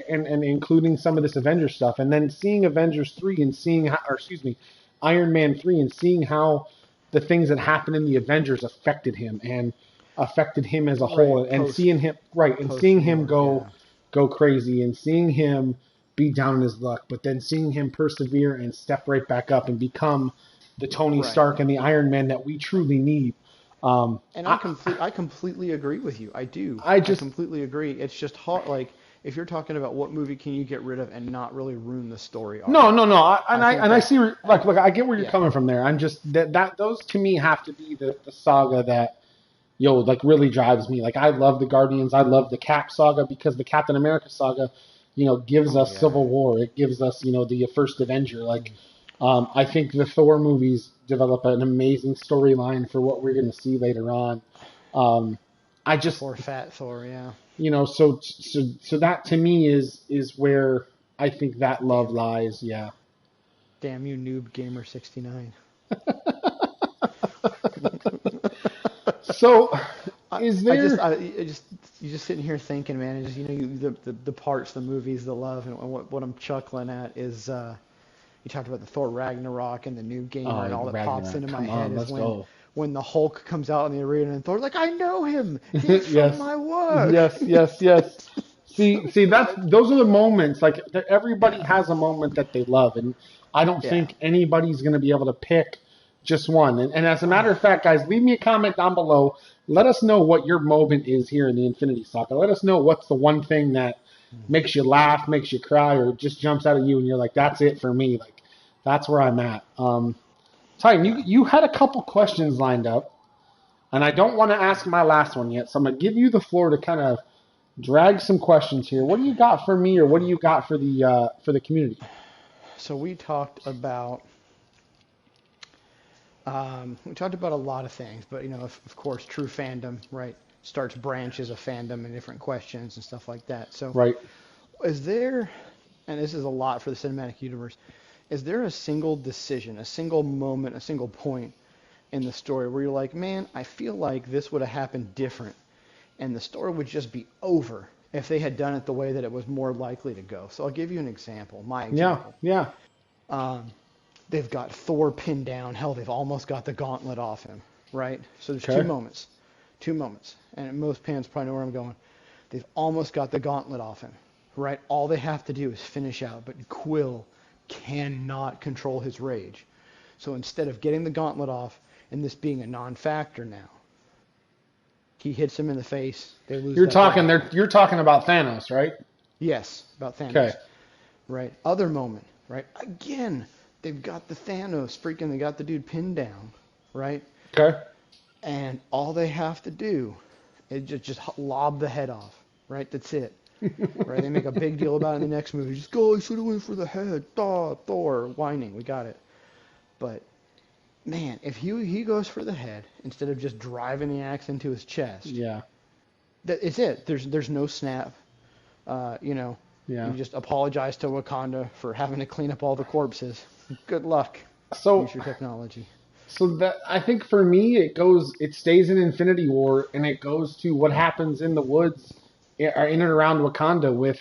and including some of this Avengers stuff, and then seeing Avengers 3 and seeing how, or excuse me, Iron Man 3 and seeing how the things that happened in the Avengers affected him and affected him as a Right. whole, and seeing him right and Post seeing him war. go Yeah. go crazy and seeing him be down in his luck, but then seeing him persevere and step right back up and become the Tony Right. Stark and the Iron Man that we truly need. Um, And I, I completely agree with you. I do. I I just completely agree. It's just hard. Like, if you're talking about what movie can you get rid of and not really ruin the story arc, no. I think I that see look. I get where you're yeah, coming from there. I'm just that those to me have to be the saga that like really drives me. Like I love the Guardians. I love the Cap saga because the Captain America saga, gives oh us yeah, Civil War. It gives us the first Avenger. Like I think the Thor movies develop an amazing storyline for what we're going to see later on. I just poor fat Thor. Yeah, so that to me is where I think that love damn, lies. Yeah. damn you, noob gamer 69. So, is I just, there? you're just sitting here thinking, man. It's just, the parts, the movies, the love, and what I'm chuckling at is, you talked about the Thor Ragnarok and the new gamer, Oh, and all that pops Ragnarok! into my Come head on, is let's go. when the Hulk comes out in the arena and Thor's like, I know him. He's Yes. from my work. Yes. See, those are the moments. Like everybody has a moment that they love, and I don't Yeah. think anybody's going to be able to pick just one. And as a matter of fact, guys, leave me a comment down below. Let us know what your moment is here in the Infinity Saga. Let us know what's the one thing that makes you laugh, makes you cry, or just jumps out at you, and you're like, that's it for me. Like that's where I'm at. Titan, you had a couple questions lined up. And I don't want to ask my last one yet, so I'm going to give you the floor to kind of drag some questions here. What do you got for me, or what do you got for the community? So we talked about a lot of things, but of course, true fandom, right, starts branches of fandom and different questions and stuff like that. So, Right. is there, and this is a lot for the cinematic universe, is there a single decision, a single moment, a single point in the story where you're like, man, I feel like this would have happened different, and the story would just be over if they had done it the way that it was more likely to go? So I'll give you an example. My example. Yeah. They've got Thor pinned down. Hell, they've almost got the gauntlet off him, right? So there's Okay. two moments, and most fans probably know where I'm going. They've almost got the gauntlet off him, right? All they have to do is finish out, but Quill cannot control his rage. So instead of getting the gauntlet off and this being a non-factor now, he hits him in the face. They lose. You're talking about Thanos, right? Yes, about Thanos. Okay. Right. Other moment. Right. Again, they've got the Thanos freaking. They got the dude pinned down. Right. Okay. And all they have to do is just lob the head off. Right. That's it. Right. They make a big deal about it in the next movie. Just go. I should have went for the head. Thor whining. We got it. But man, if he goes for the head instead of just driving the axe into his chest, Yeah. it's it. There's no snap. Yeah. You just apologize to Wakanda for having to clean up all the corpses. Good luck. So use your technology. So that I think for me it stays in Infinity War, and it goes to what happens in the woods in and around Wakanda with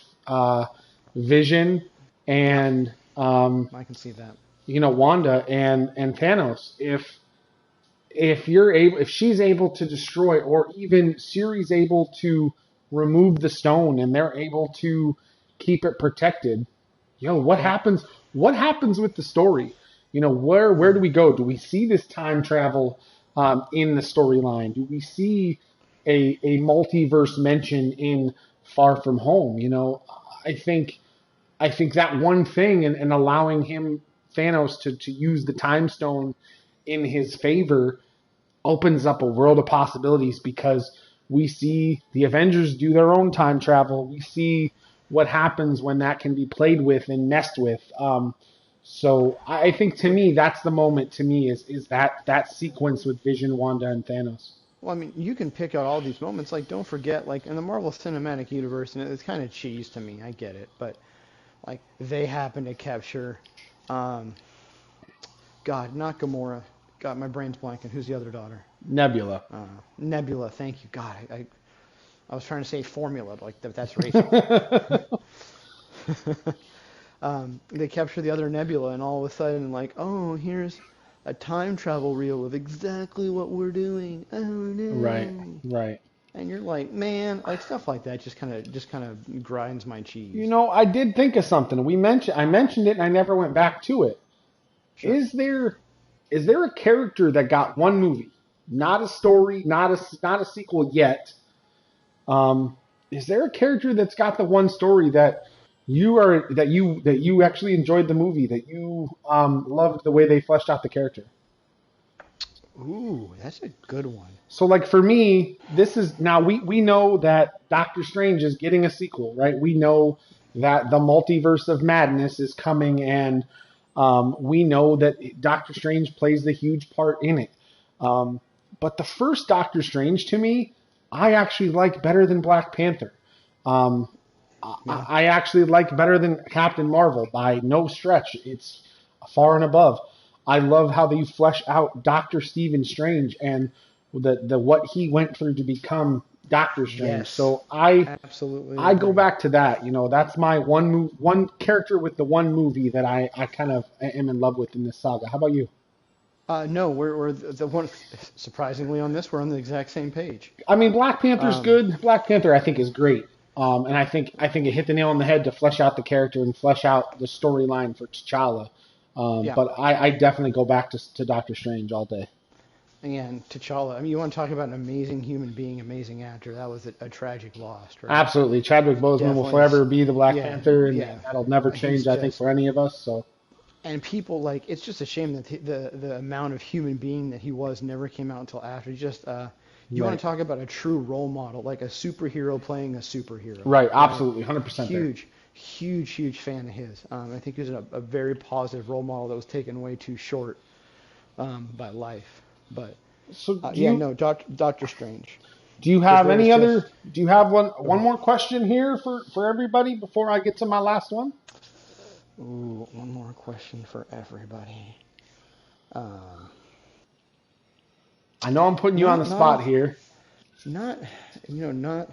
Vision and I can see that. Wanda and Thanos. If she's able to destroy, or even Ciri's able to remove the stone, and they're able to keep it protected, what happens? What happens with the story? Where do we go? Do we see this time travel in the storyline? Do we see a multiverse mention in Far From Home? I think that one thing, and allowing Thanos to use the time stone in his favor opens up a world of possibilities, because we see the Avengers do their own time travel. We see what happens when that can be played with and messed with. So I think, to me, that's the moment. To me, is that sequence with Vision, Wanda, and Thanos. Well, I mean, you can pick out all these moments. Like, don't forget, like, in the Marvel Cinematic Universe, and it's kind of cheese to me, I get it, but, like, they happen to capture, God, not Gamora. God, my brain's blanking. Who's the other daughter? Nebula. Nebula, thank you. God, I was trying to say formula, but, like, that's racist. They capture the other Nebula, and all of a sudden, like, oh, here's a time travel reel of exactly what we're doing. Oh no. Right. And you're like, man, like, stuff like that just kind of grinds my cheese. I did think of something. I mentioned it, and I never went back to it. Sure. Is there a character that got one movie, not a story, not a sequel yet? Is there a character that's got the one story that you actually enjoyed the movie, that you loved the way they fleshed out the character? Ooh, that's a good one. So, like, for me, this is now we know that Doctor Strange is getting a sequel, right? We know that the multiverse of madness is coming, and we know that Doctor Strange plays the huge part in it. But the first Doctor Strange, to me, I actually like better than Black Panther. I actually like better than Captain Marvel by no stretch. It's far and above. I love how they flesh out Dr. Stephen Strange and the what he went through to become Doctor Strange. Yes, so I go agree. back to that. That's my one character with the one movie that I kind of am in love with in this saga. How about you? No, we're the one. Surprisingly, on this, we're on the exact same page. I mean, Black Panther's Um, good. Black Panther, I think, is great. And I think it hit the nail on the head to flesh out the character and flesh out the storyline for T'Challa. yeah, But I definitely go back to Doctor Strange all day. and T'Challa. I mean, you want to talk about an amazing human being, amazing actor. That was a tragic loss, right? Absolutely, Chadwick Boseman will Definitely, forever be the Black yeah, Panther, and yeah. that'll never He's change. I think just for any of us. So and people like it's just a shame that the amount of human being that he was never came out until after. He just you want right, to talk about a true role model, like a superhero playing a superhero, right, right? absolutely, 100% there. Huge fan of his. I think he was a very positive role model that was taken way too short by life. But So yeah, no, Doctor Strange. do you Because have there was any just other? Do you have go one ahead. more question here for everybody before I get to my last one? Ooh, one more question for everybody. Um, I know I'm putting you on the not spot off, here. not not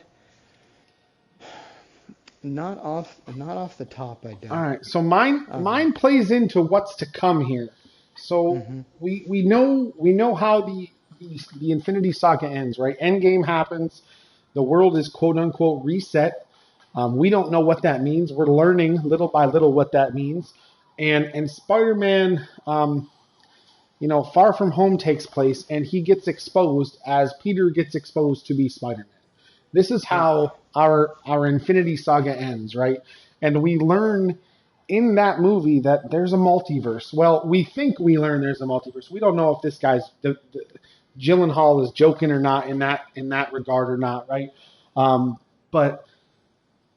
not off the top. I All don't. right, so mine plays into what's to come here. So Mm-hmm. we know how the Infinity Saga ends, right? Endgame happens. The world is quote unquote reset. We don't know what that means. We're learning little by little what that means. And Spider-Man, Far From Home takes place, and he gets exposed as Peter gets exposed to be Spider-Man. This is Yep. how our Infinity Saga ends, right? And we learn in that movie that there's a multiverse. Well, we think we learn there's a multiverse. We don't know if this guy's Gyllenhaal is joking or not in that regard or not, right? But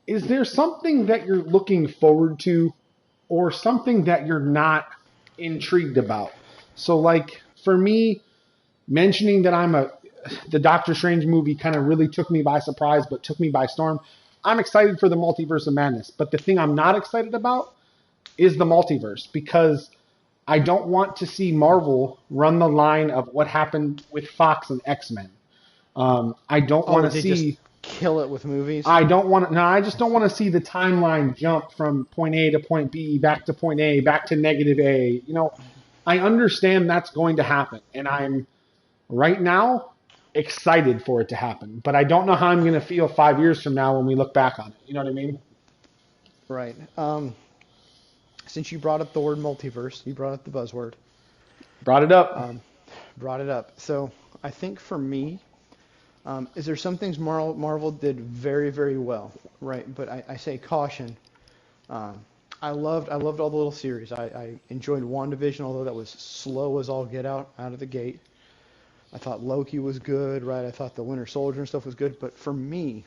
is there something that you're looking forward to, or something that you're not intrigued about? So, like for me, mentioning that the Doctor Strange movie kind of really took me by surprise, but took me by storm. I'm excited for the Multiverse of Madness, but the thing I'm not excited about is the multiverse because I don't want to see Marvel run the line of what happened with Fox and X-Men. I don't Oh, want where to they just see. kill it with movies. I don't want to. No, I just don't want to see the timeline jump from point A to point B, back to point A, back to negative A. I understand that's going to happen, and I'm right now excited for it to happen. But I don't know how I'm going to feel 5 years from now when we look back on it. You know what I mean? Right. Since you brought up the word multiverse, you brought up the buzzword. Brought it up. Um, brought it up. So I think for me, is there some things Marvel did very, very well, right? But I say caution. Um, I loved all the little series. I enjoyed WandaVision, although that was slow as all get out of the gate. I thought Loki was good, right? I thought the Winter Soldier and stuff was good. But for me,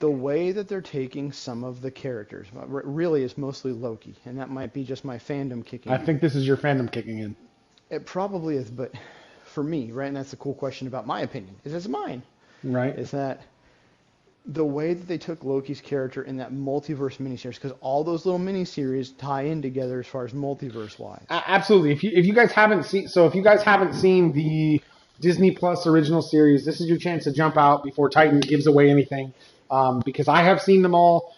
the way that they're taking some of the characters really is mostly Loki, and that might be just my fandom kicking I in. think this is your fandom kicking in. It probably is, but for me, right, and that's the cool question about my opinion, is it's mine, Right? is that the way that they took Loki's character in that multiverse miniseries, because all those little miniseries tie in together as far as multiverse wise. Absolutely. If you guys haven't seen, so if you guys haven't seen the Disney Plus original series, this is your chance to jump out before Titan gives away anything. Because I have seen them all.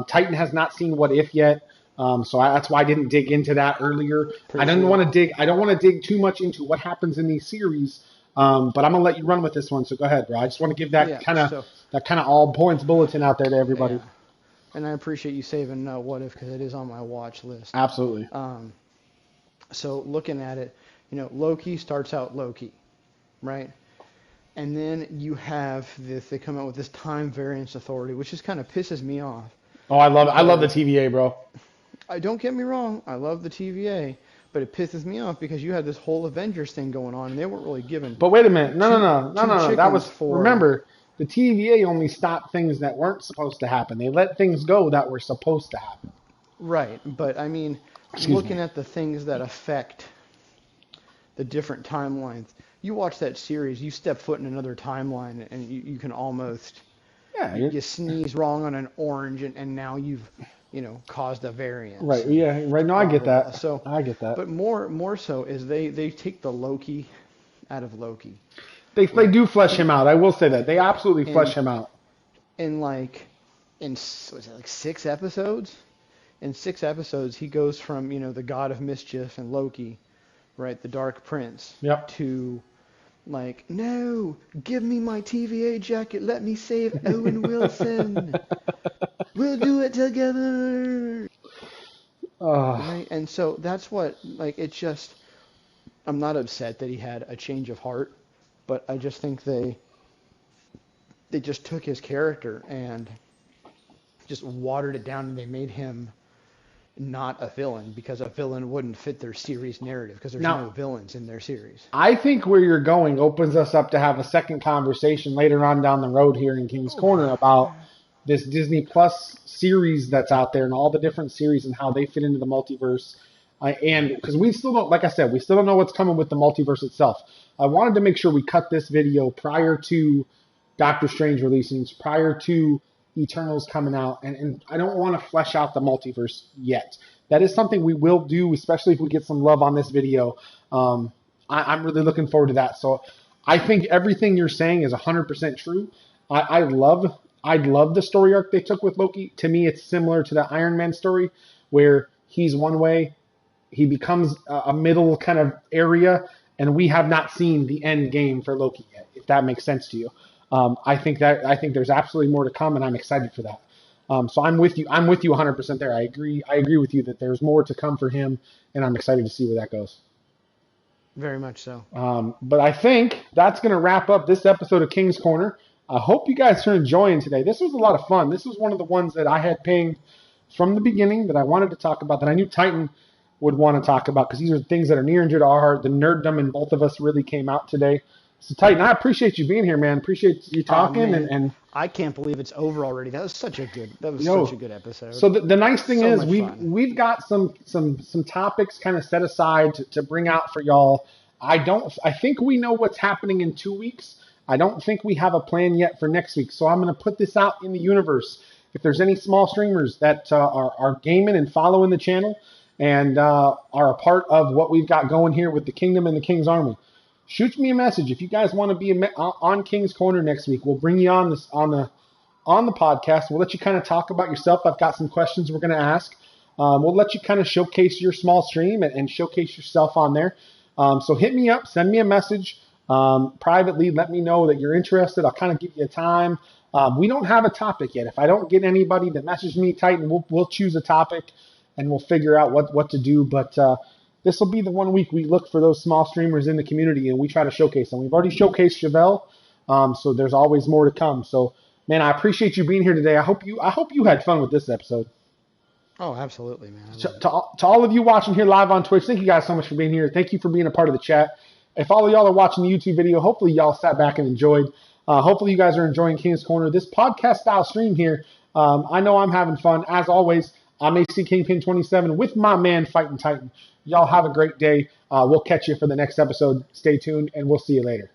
Titan has not seen What If yet. That's why I didn't dig into that earlier. I don't Appreciate want it. to dig. I don't want to dig too much into what happens in these series. But I'm gonna let you run with this one. So go ahead, bro. I just want to give that Yeah, kind of so, that kind of all points bulletin out there to everybody. yeah. And I appreciate you saving What If, because it is on my watch list. Absolutely. Um, so looking at it, Loki starts out Loki, right? And then you have this, they come out with this time variance authority, which just kind of pisses me off Oh, I love the because TVA, bro. I don't get me wrong, I love the TVA, but it pisses me off because you had this whole Avengers thing going on and they weren't really given But wait a minute. No, no, two no, no, two no, no. That chickens was for remember the TVA only stopped things that weren't supposed to happen. They let things go that were supposed to happen. right, but I mean Excuse looking me. at the things that affect the different timelines. You watch that series, you step foot in another timeline and you can almost Yeah, you sneeze wrong on an orange and now you've caused a variance right. and Yeah, right. No, I blah get blah blah. that. So, I get that. but more so is they take the Loki out of Loki, They right? do flesh And him out. I will say that they absolutely flesh in him out. in like was it like 6 episodes? In 6 episodes, he goes from the god of mischief and Loki right, the Dark Prince, Yep. to like, no, give me my TVA jacket, let me save Owen Wilson. We'll do it together. Right? And so that's what, like, it's just, I'm not upset that he had a change of heart, but I just think they just took his character and just watered it down, and they made him not a villain, because a villain wouldn't fit their series narrative, because there's no villains in their series. I think where you're going opens us up to have a second conversation later on down the road here in King's Corner about this Disney Plus series that's out there and all the different series and how they fit into the multiverse. And because we still don't, like I said, we still don't know what's coming with the multiverse itself. I wanted to make sure we cut this video prior to Doctor Strange releasing, prior to Eternals coming out, and I don't want to flesh out the multiverse yet. That is something we will do, especially if we get some love on this video. I'm really looking forward to that. So I think everything you're saying is 100% true. I love the story arc they took with Loki. To me, it's similar to the Iron Man story, where he's one way, he becomes a middle kind of area, and we have not seen the end game for Loki yet, if that makes sense to you. I think there's absolutely more to come, and I'm excited for that. So I'm with you 100% there. I agree with you that there's more to come for him, and I'm excited to see where that goes. Very much so. But I think that's going to wrap up this episode of King's Corner. I hope you guys are enjoying today. This was a lot of fun. This was one of the ones that I had pinged from the beginning that I wanted to talk about, that I knew Titan would want to talk about, because these are things that are near and dear to our heart. The nerddom in both of us really came out today. So Titan, I appreciate you being here, man. Appreciate you talking, and I can't believe it's over already. That was such a good episode. So the nice thing is we've got some topics kind of set aside to bring out for y'all. I think we know what's happening in 2 weeks. I don't think we have a plan yet for next week. So I'm going to put this out in the universe. If there's any small streamers that are gaming and following the channel and are a part of what we've got going here with the Kingdom and the King's Army, shoot me a message. If you guys want to be on King's Corner next week, we'll bring you on the podcast. We'll let you kind of talk about yourself. I've got some questions we're going to ask. We'll let you kind of showcase your small stream and showcase yourself on there. So hit me up, send me a message privately. Let me know that you're interested. I'll kind of give you a time. We don't have a topic yet. If I don't get anybody that messages me, Titan, we'll choose a topic and we'll figure out what to do. But this will be the 1 week we look for those small streamers in the community and we try to showcase them. We've already showcased Chevelle, so there's always more to come. So, man, I appreciate you being here today. I hope you had fun with this episode. Oh, absolutely, man. To all of you watching here live on Twitch, thank you guys so much for being here. Thank you for being a part of the chat. If all of y'all are watching the YouTube video, hopefully y'all sat back and enjoyed. Hopefully you guys are enjoying King's Corner, this podcast-style stream here. I know I'm having fun. As always, I'm AC Kingpin 27 with my man, Fighting Titan. Y'all have a great day. We'll catch you for the next episode. Stay tuned, and we'll see you later.